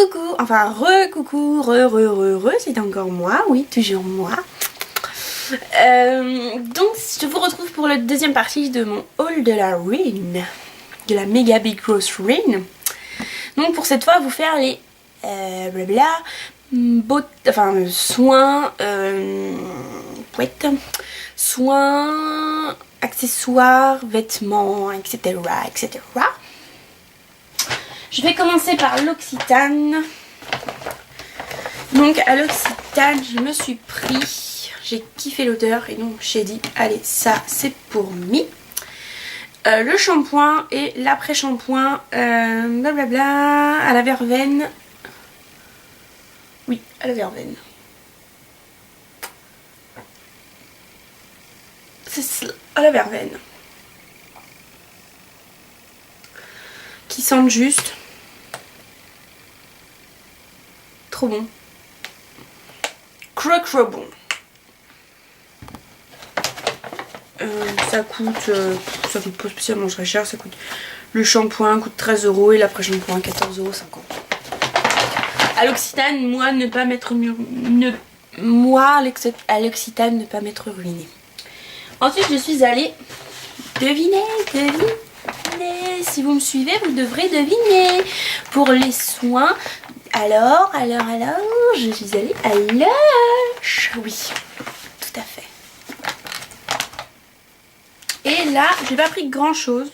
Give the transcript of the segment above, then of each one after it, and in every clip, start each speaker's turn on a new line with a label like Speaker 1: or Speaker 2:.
Speaker 1: Coucou, enfin re-coucou, re, c'est encore moi, oui, toujours moi. Donc je vous retrouve pour la deuxième partie de mon haul de la Rin, de la Mega Big Rose Rin. Donc pour cette fois vous faire les soins, soins, accessoires, vêtements, etc. etc. Je vais commencer par l'Occitane. Donc à l'Occitane, je me suis pris, j'ai kiffé l'odeur et donc j'ai dit allez ça c'est pour me. Le shampoing et l'après-shampoing blablabla à la verveine. Oui, à la verveine. C'est cela, à la verveine. Qui sentent juste trop bon. Trop bon. Ça coûte pas spécialement très cher. Ça coûte, le shampoing coûte 13 € et l'après-shampoing 14,50 €. À l'Occitane, moi ne pas m'être à l'Occitane ne pas m'être ruinée. Ensuite je suis allée deviner. Si vous me suivez, vous devrez deviner. Pour les soins, alors, je suis allée à Lush. Oui, tout à fait. Et là, j'ai pas pris grand chose.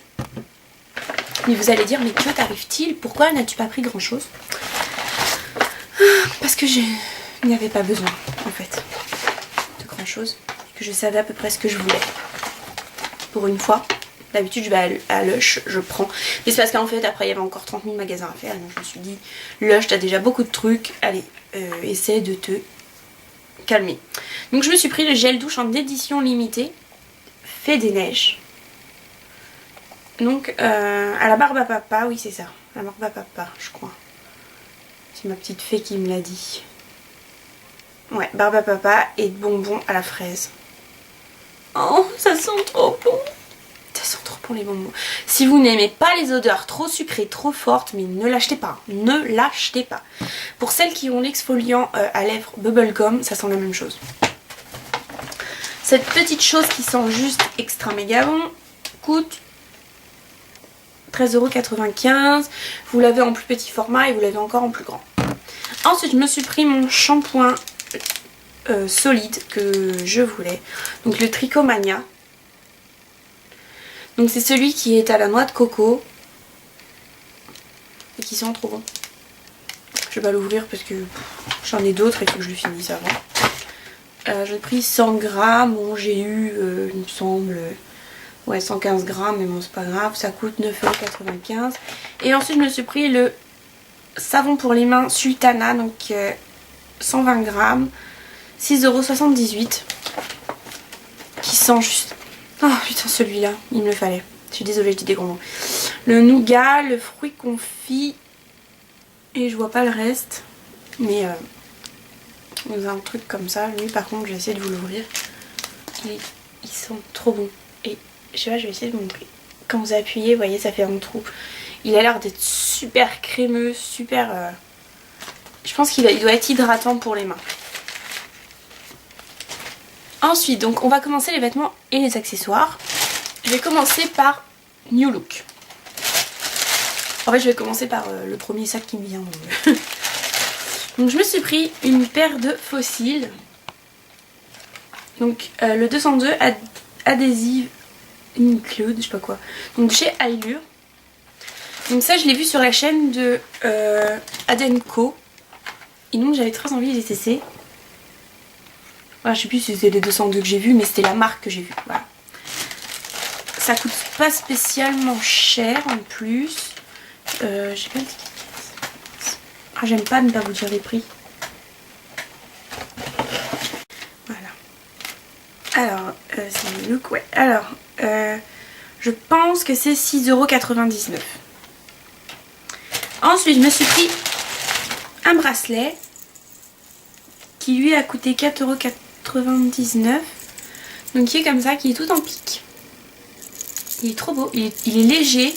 Speaker 1: Mais vous allez dire, mais que t'arrive-t-il? Pourquoi n'as-tu pas pris grand chose? Parce que je n'avais pas besoin, en fait, de grand chose. Que je savais à peu près ce que je voulais. Pour une fois. D'habitude je vais à Lush, je prends. Mais c'est parce qu'en fait après il y avait encore 30 000 magasins à faire. Donc je me suis dit, Lush t'as déjà beaucoup de trucs. Allez, essaie de te calmer. Donc je me suis pris le gel douche en édition limitée. Fée des neiges. Donc à la barbe à papa, oui c'est ça. La barbe à papa je crois. C'est ma petite fée qui me l'a dit. Ouais, barbe à papa et bonbons à la fraise. Oh ça sent trop bon. Ça sent trop bon les bonbons. Si vous n'aimez pas les odeurs trop sucrées, trop fortes, mais ne l'achetez pas. Ne l'achetez pas. Pour celles qui ont l'exfoliant à lèvres bubblegum, ça sent la même chose. Cette petite chose qui sent juste extra méga bon coûte 13,95 €. Vous l'avez en plus petit format et vous l'avez encore en plus grand. Ensuite, je me suis pris mon shampoing solide que je voulais. Donc le Tricomania. Donc c'est celui qui est à la noix de coco et qui sent trop bon. Je vais pas l'ouvrir parce que j'en ai d'autres et il faut que je le finisse avant. J'ai pris 100 grammes, bon j'ai eu il me semble 115 grammes mais bon c'est pas grave, ça coûte 9,95 €. Et ensuite je me suis pris le savon pour les mains Sultana, donc 120 grammes, 6,78 € qui sent juste... Oh putain celui-là, il me le fallait. Je suis désolée, je dis des gros mots. Le nougat, le fruit confit. Et je vois pas le reste. Mais dans un truc comme ça. Lui par contre, je vais essayer de vous l'ouvrir. Ils sont trop bons. Et je sais pas, je vais essayer de vous montrer. Quand vous appuyez, vous voyez, ça fait un trou. Il a l'air d'être super crémeux, super... Je pense qu'il doit être hydratant pour les mains. Ensuite, donc on va commencer les vêtements et les accessoires. Je vais commencer par New Look. En fait, je vais commencer par le premier sac qui me vient. Donc je me suis pris une paire de fossiles. Donc le 202 adhésive include, je sais pas quoi. Donc chez Allure. Donc ça, je l'ai vu sur la chaîne de Adenco. Et donc j'avais très envie de les tester. Voilà, je sais plus si c'était les 202 que j'ai vu, mais c'était la marque que j'ai vue. Voilà. Ça coûte pas spécialement cher en plus. J'ai pas le ticket. Ah, j'aime pas ne pas vous dire les prix. Voilà. Alors, c'est le look, ouais. Alors, je pense que c'est 6,99 €. Ensuite, je me suis pris un bracelet qui lui a coûté 4,99 €. Donc qui est comme ça, qui est tout en pique. Il est trop beau, il est léger.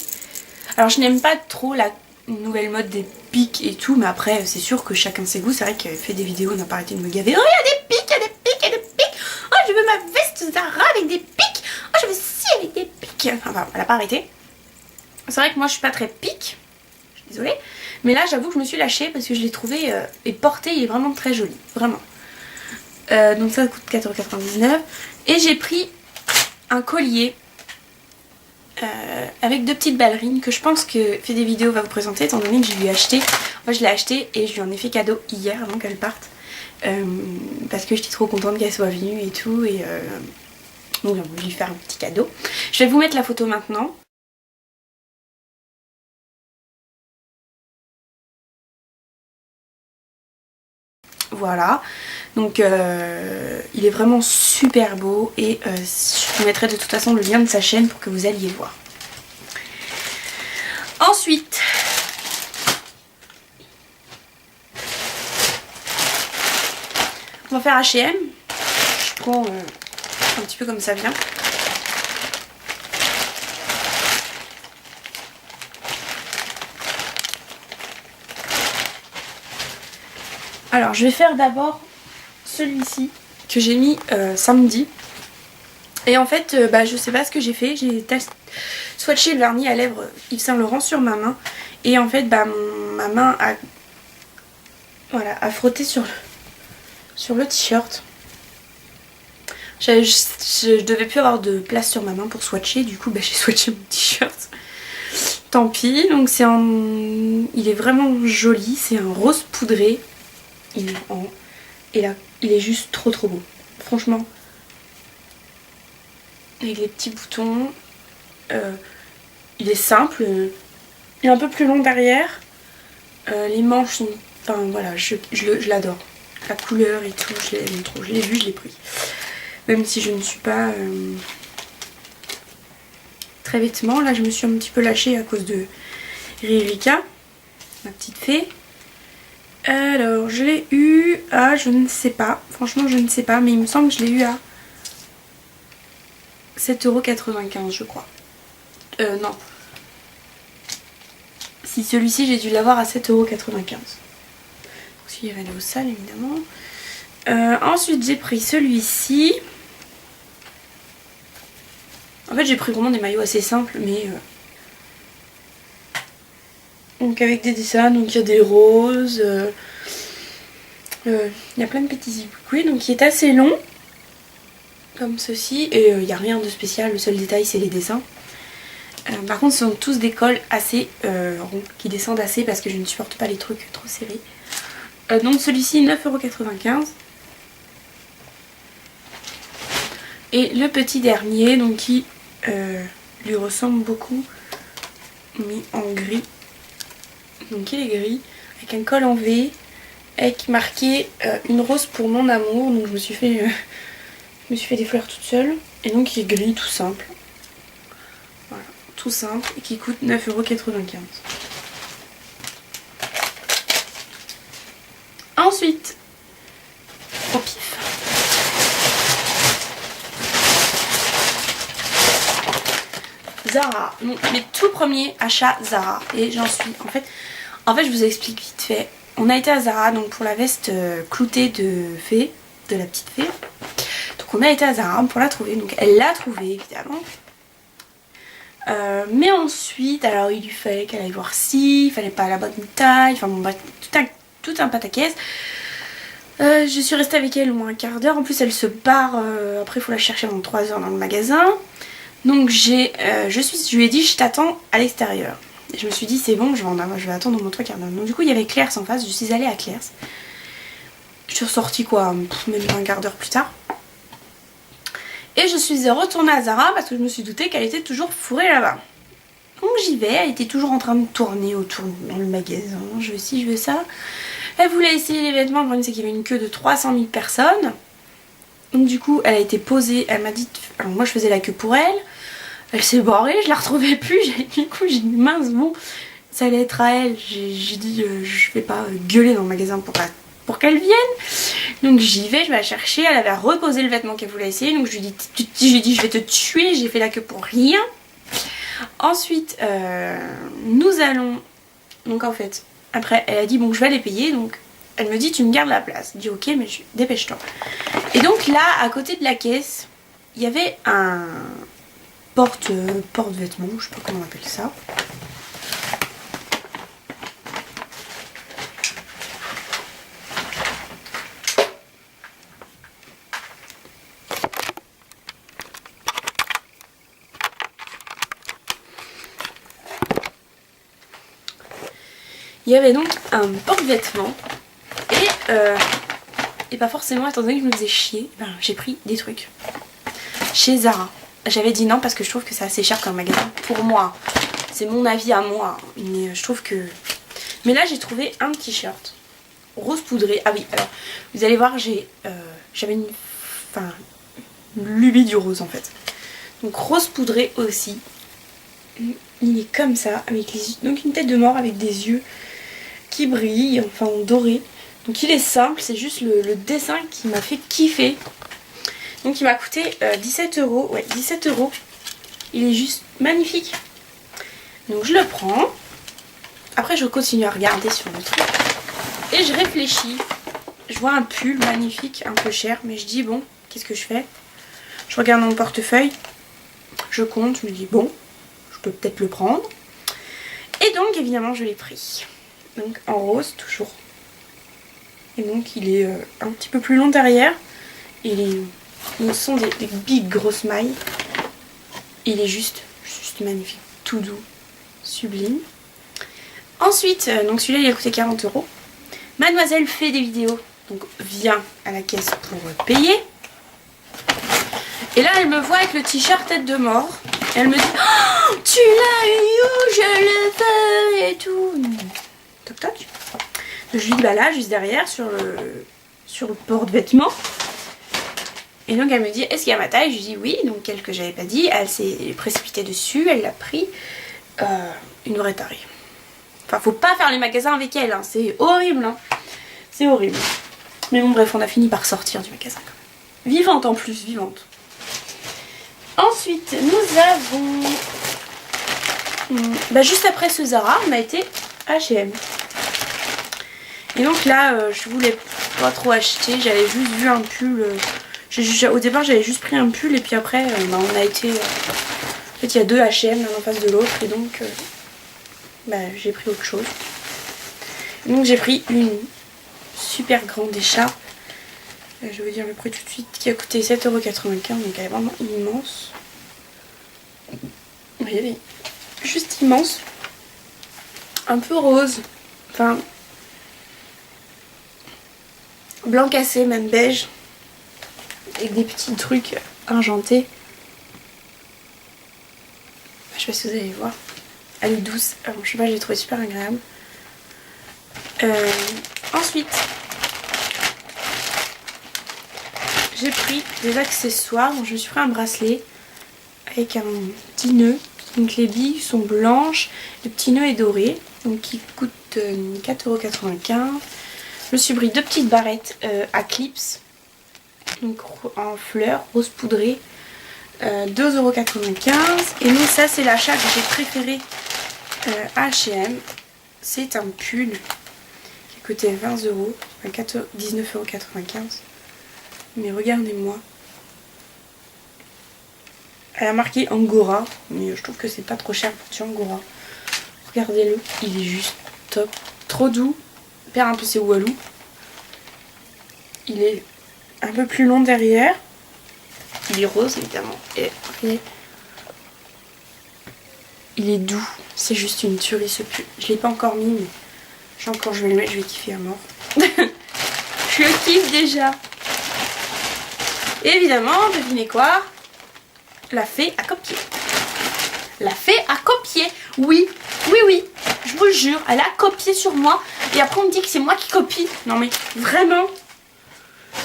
Speaker 1: Alors je n'aime pas trop la une nouvelle mode des pics et tout, mais après c'est sûr que chacun ses goûts. C'est vrai qu'elle fait des vidéos, on n'a pas arrêté de me gaver. Oh, il y a des pics, il y a des pics, il y a des pics. Oh, je veux ma veste Zara avec des pics. Oh, je veux ci avec des pics. Enfin, elle a pas arrêté. C'est vrai que moi je suis pas très pic, je suis désolée. Mais là j'avoue que je me suis lâchée parce que je l'ai trouvé et porté, il est vraiment très joli, vraiment. Donc ça coûte 4,99 €. Et j'ai pris un collier avec 2 petites ballerines que je pense que Fait des vidéos va vous présenter, étant donné que je lui ai acheté. Moi je l'ai acheté et je lui en ai fait cadeau hier avant qu'elle parte. Parce que j'étais trop contente qu'elle soit venue et tout. Et donc j'ai voulu lui faire un petit cadeau. Je vais vous mettre la photo maintenant. Voilà, donc il est vraiment super beau et je vous mettrai de toute façon le lien de sa chaîne pour que vous alliez voir. Ensuite, on va faire H&M. Je prends un petit peu comme ça vient. Alors je vais faire d'abord celui-ci que j'ai mis samedi. Et en fait je sais pas ce que j'ai fait. J'ai swatché le vernis à lèvres Yves Saint Laurent sur ma main. Et en fait ma main a, voilà, a frotté sur le t-shirt. Je devais plus avoir de place sur ma main pour swatcher. Du coup j'ai swatché mon t-shirt. Tant pis. Donc il est vraiment joli. C'est un rose poudré. Et là, il est juste trop beau. Franchement. Avec les petits boutons. Il est simple. Il est un peu plus long derrière. Les manches sont... Enfin voilà, je l'adore. La couleur et tout, je l'aime trop. Je l'ai vu, je l'ai pris. Même si je ne suis pas très vêtements. Là, je me suis un petit peu lâchée à cause de Ririka, ma petite fée. Alors, je l'ai eu à, je ne sais pas, franchement je ne sais pas, mais il me semble que je l'ai eu à 7,95 € je crois. Non. Si celui-ci j'ai dû l'avoir à 7,95 €. S'il y avait allé au sale évidemment. Ensuite j'ai pris celui-ci. En fait j'ai pris vraiment des maillots assez simples mais... Donc avec des dessins, donc il y a des roses, il y a plein de petits zigouis, donc il est assez long, comme ceci, et il n'y a rien de spécial, le seul détail c'est les dessins. Par contre ce sont tous des cols assez ronds, qui descendent assez parce que je ne supporte pas les trucs trop serrés. Donc celui-ci 9,95 €. Et le petit dernier, donc qui lui ressemble beaucoup, mis en gris. Donc il est gris, avec un col en V, avec marqué une rose pour mon amour. Donc je me suis fait des fleurs toute seule. Et donc il est gris, tout simple. Voilà, tout simple, et qui coûte 9,95 €. Ensuite, au pif, Zara. Donc mes tout premiers achats Zara. Et j'en suis en fait je vous explique vite fait. On a été à Zara donc pour la veste cloutée de fée, de la petite fée. Donc on a été à Zara pour la trouver. Donc elle l'a trouvée évidemment. Mais ensuite, alors il lui fallait qu'elle aille voir si, il fallait pas la bonne taille, enfin bon bref, tout un pataquès. Je suis restée avec elle au moins un quart d'heure. En plus elle se barre, après il faut la chercher pendant 3 heures dans le magasin. Donc je lui ai dit je t'attends à l'extérieur. Et je me suis dit c'est bon, je vais attendre mon 3 quarts d'heure. Donc du coup il y avait Claire's en face, je suis allée à Claire's. Je suis ressortie quoi, même un quart d'heure plus tard. Et je suis retournée à Zara parce que je me suis doutée qu'elle était toujours fourrée là-bas. Donc j'y vais, elle était toujours en train de tourner autour dans le magasin. Je veux ci, je veux ça. Elle voulait essayer les vêtements, le problème c'est qu'il y avait une queue de 300 000 personnes. Donc du coup elle a été posée, elle m'a dit, alors moi je faisais la queue pour elle. Elle s'est barrée, je la retrouvais plus, du coup j'ai dit mince bon, ça allait être à elle. J'ai dit je vais pas gueuler dans le magasin pour qu'elle vienne. Donc j'y vais, je vais la chercher, elle avait reposé le vêtement qu'elle voulait essayer. Donc je lui ai dit je vais te tuer, j'ai fait la queue pour rien. Ensuite nous allons Donc en fait, après elle a dit bon je vais les payer, donc elle me dit tu me gardes la place. Je dis ok mais dépêche-toi. Et donc là à côté de la caisse, il y avait un porte-vêtements, je sais pas comment on appelle ça. Il y avait donc un porte-vêtements et pas forcément, étant donné que je me faisais chier, ben, j'ai pris des trucs chez Zara. J'avais dit non parce que je trouve que c'est assez cher comme magasin pour moi. C'est mon avis à moi, mais je trouve que... Mais là j'ai trouvé un t-shirt rose poudré. Ah oui, alors vous allez voir, j'avais une lubie du rose en fait. Donc rose poudré aussi. Il est comme ça, avec donc une tête de mort avec des yeux qui brillent, enfin en doré. Donc il est simple, c'est juste le dessin qui m'a fait kiffer. Donc il m'a coûté 17 €. Ouais, 17 €. Il est juste magnifique. Donc je le prends. Après je continue à regarder sur le truc. Et je réfléchis. Je vois un pull magnifique, un peu cher. Mais je dis bon, qu'est-ce que je fais? Je regarde mon portefeuille. Je compte, je me dis bon, je peux peut-être le prendre. Et donc évidemment je l'ai pris. Donc en rose toujours. Et donc il est un petit peu plus long derrière. Il sont des big grosses mailles. Il est juste magnifique. Tout doux. Sublime. Ensuite, donc celui-là il a coûté 40 €. Mademoiselle fait des vidéos. Donc vient à la caisse pour payer. Et là elle me voit avec le t-shirt tête de mort. Et elle me dit oh, tu l'as eu où? Je le veux et tout. Toc toc. Je lui dis bah là juste derrière sur le porte-vêtements. Et donc elle me dit est-ce qu'il y a ma taille? Je lui dis oui, donc elle que j'avais pas dit. Elle s'est précipitée dessus, elle l'a pris. Une vraie tarée. Enfin faut pas faire les magasins avec elle, hein. C'est horrible. Hein. C'est horrible. Mais bon bref on a fini par sortir du magasin quand même. Vivante en plus, vivante. Ensuite nous avons... juste après ce Zara on a été H&M. Et donc là je voulais pas trop acheter, j'avais juste vu un pull. Au départ j'avais juste pris un pull et puis après on a été... En fait il y a deux H&M l'un en face de l'autre et donc j'ai pris autre chose. Et donc j'ai pris une super grande écharpe. Je vais dire le prix tout de suite, qui a coûté 7,95 €, donc elle est vraiment immense. Vous voyez, juste immense. Un peu rose. Enfin, blanc cassé, même beige. Avec des petits trucs argentés. Je sais pas si vous allez voir. Elle est douce. Alors, je sais pas, je l'ai trouvée super agréable. Ensuite, j'ai pris des accessoires. Donc, je me suis pris un bracelet avec un petit nœud. Donc les billes sont blanches, le petit nœud est doré. Donc qui coûte 4,95 €. Je me suis pris deux petites barrettes à clips. Donc en fleurs, rose poudrée. 2,95 €. Et donc ça c'est l'achat que j'ai préféré à H&M. C'est un pull qui coûtait 20 €, 19,95 €. Mais regardez-moi. Elle a marqué Angora, mais je trouve que c'est pas trop cher pour du Angora. Regardez-le, il est juste top. Trop doux. Père un peu ses Walou. Il est un peu plus long derrière. Il est rose évidemment. Et regardez. Il est doux. C'est juste une tuerie ce pull. Je l'ai pas encore mis, mais je vais le mettre, je vais kiffer à mort. Je le kiffe déjà. Et évidemment, devinez quoi? La fée à copier. La fée à copier. Oui, je vous le jure, elle a copié sur moi. Et après on me dit que c'est moi qui copie. Non mais vraiment.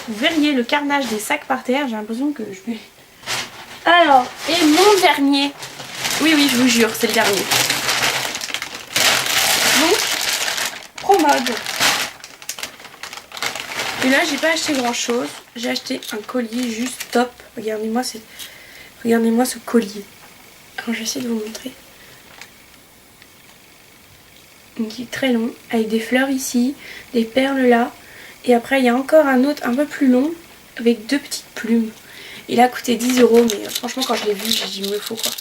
Speaker 1: Vous verriez le carnage des sacs par terre. J'ai l'impression que je vais... Alors, et mon dernier. Oui, je vous jure, c'est le dernier. Donc, Promode. Et là, j'ai pas acheté grand chose. J'ai acheté un collier juste top. Regardez-moi ce collier. Alors, je vais essayer de vous montrer. donc il est très long, avec des fleurs ici, des perles là. Et après il y a encore un autre un peu plus long, avec 2 petites plumes. Il a coûté 10 € mais franchement quand je l'ai vu j'ai dit il me le faut quoi.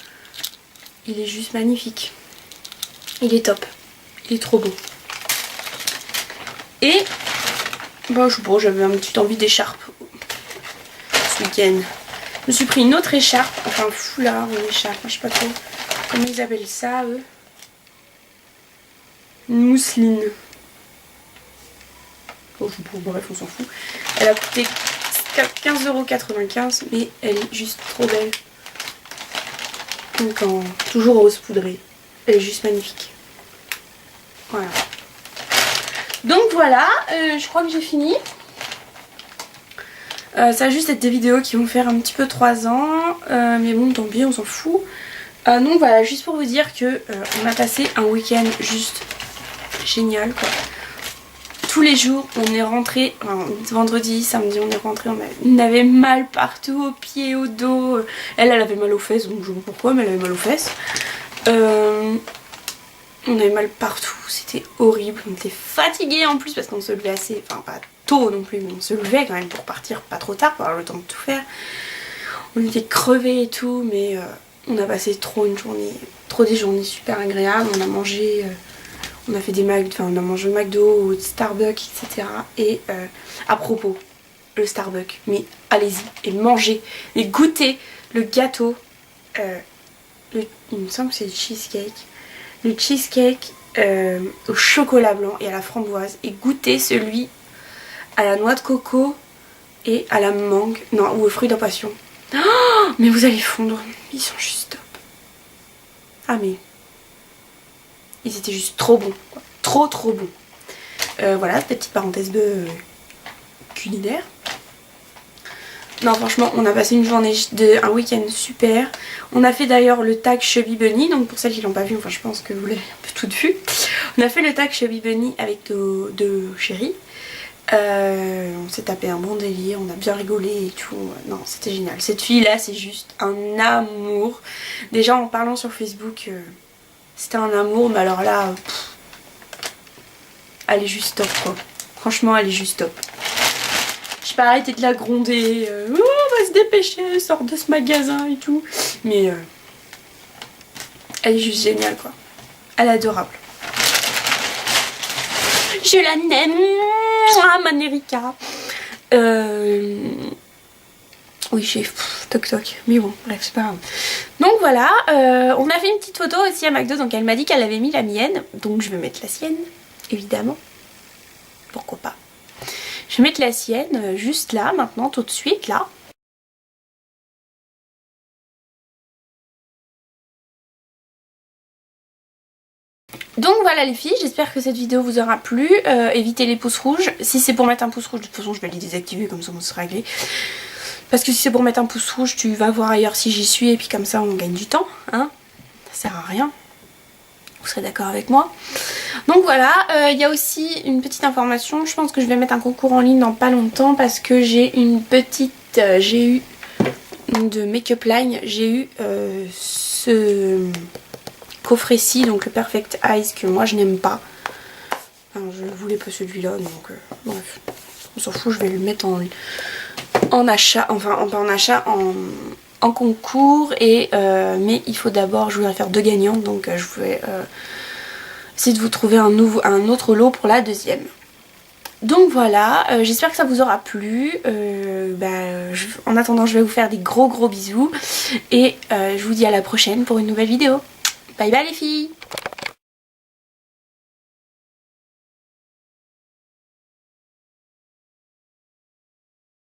Speaker 1: Il est juste magnifique. Il est top. Il est trop beau. Et bon, j'avais une petite envie d'écharpe ce week-end. Je me suis pris une autre écharpe, enfin foulard ou écharpe, je sais pas trop comment ils appellent ça eux. Une mousseline. Oh, bref, on s'en fout. Elle a coûté 15,95 € mais elle est juste trop belle. Donc toujours rose poudrée. Elle est juste magnifique. Voilà. Donc voilà, je crois que j'ai fini. Ça va juste être des vidéos qui vont faire un petit peu 3 ans. Mais bon, tant pis, on s'en fout. Donc voilà, juste pour vous dire que on a passé un week-end juste génial quoi. Tous les jours on est rentré, enfin, vendredi, samedi on est rentré, on avait mal partout, aux pieds, au dos. Elle avait mal aux fesses, donc je sais pas pourquoi, mais elle avait mal aux fesses. On avait mal partout, c'était horrible, on était fatigués en plus parce qu'on se levait assez, enfin pas tôt non plus, mais on se levait quand même pour partir pas trop tard pour avoir le temps de tout faire. On était crevés et tout, mais on a passé des journées super agréables. On a mangé, on a fait on a mangé au McDo, au Starbucks, etc. Et à propos, le Starbucks, mais allez-y et mangez et goûtez le gâteau. Il me semble que c'est du cheesecake. Le cheesecake au chocolat blanc et à la framboise, et goûtez celui à la noix de coco et à la mangue, non, ou aux fruits de la passion. Oh, mais vous allez fondre, ils sont juste top. Ah mais ils étaient juste trop bons, quoi. Trop bons. Voilà, des petites parenthèses culinaires. Non franchement on a passé une journée, un week-end super. On a fait d'ailleurs le tag Chubby Bunny, donc pour celles qui l'ont pas vu, enfin je pense que vous l'avez un peu toutes vu. On a fait le tag Chubby Bunny avec nos 2 chéris. On s'est tapé un bon délire, on a bien rigolé et tout. Non c'était génial. Cette fille là c'est juste un amour. Déjà en parlant sur Facebook, c'était un amour, mais alors là, elle est juste top quoi. Franchement elle est juste top. J'ai pas arrêté de la gronder, oh, on va se dépêcher, sort de ce magasin et tout. Mais elle est juste géniale quoi. Elle est adorable. Je la n'aime, ma Nérika. Oui chef, toc toc. Mais bon, bref c'est pas grave. Donc voilà, on a fait une petite photo aussi à McDo. Donc elle m'a dit qu'elle avait mis la mienne. Donc je vais mettre la sienne, évidemment. Pourquoi pas. Je vais mettre la sienne juste là, maintenant, tout de suite, là. Donc voilà les filles, j'espère que cette vidéo vous aura plu. Évitez les pouces rouges. Si c'est pour mettre un pouce rouge, de toute façon je vais les désactiver, comme ça on sera réglé. Parce que si c'est pour mettre un pouce rouge, tu vas voir ailleurs si j'y suis et puis comme ça on gagne du temps. Hein, ça sert à rien. Vous serez d'accord avec moi. Donc voilà, il y a aussi une petite information. Je pense que je vais mettre un concours en ligne dans pas longtemps parce que j'ai une petite... j'ai eu de Make-up Line, j'ai eu ce coffret-ci, donc le Perfect Eyes, que moi je n'aime pas. Enfin, je voulais pas celui-là, donc bref. On s'en fout, je vais le mettre en achat, enfin pas en achat, en concours. Et mais il faut d'abord, je voudrais faire 2 gagnantes, donc je vais essayer de vous trouver un autre lot pour la deuxième. Donc voilà, j'espère que ça vous aura plu. En attendant, je vais vous faire des gros bisous et je vous dis à la prochaine pour une nouvelle vidéo. Bye bye les filles!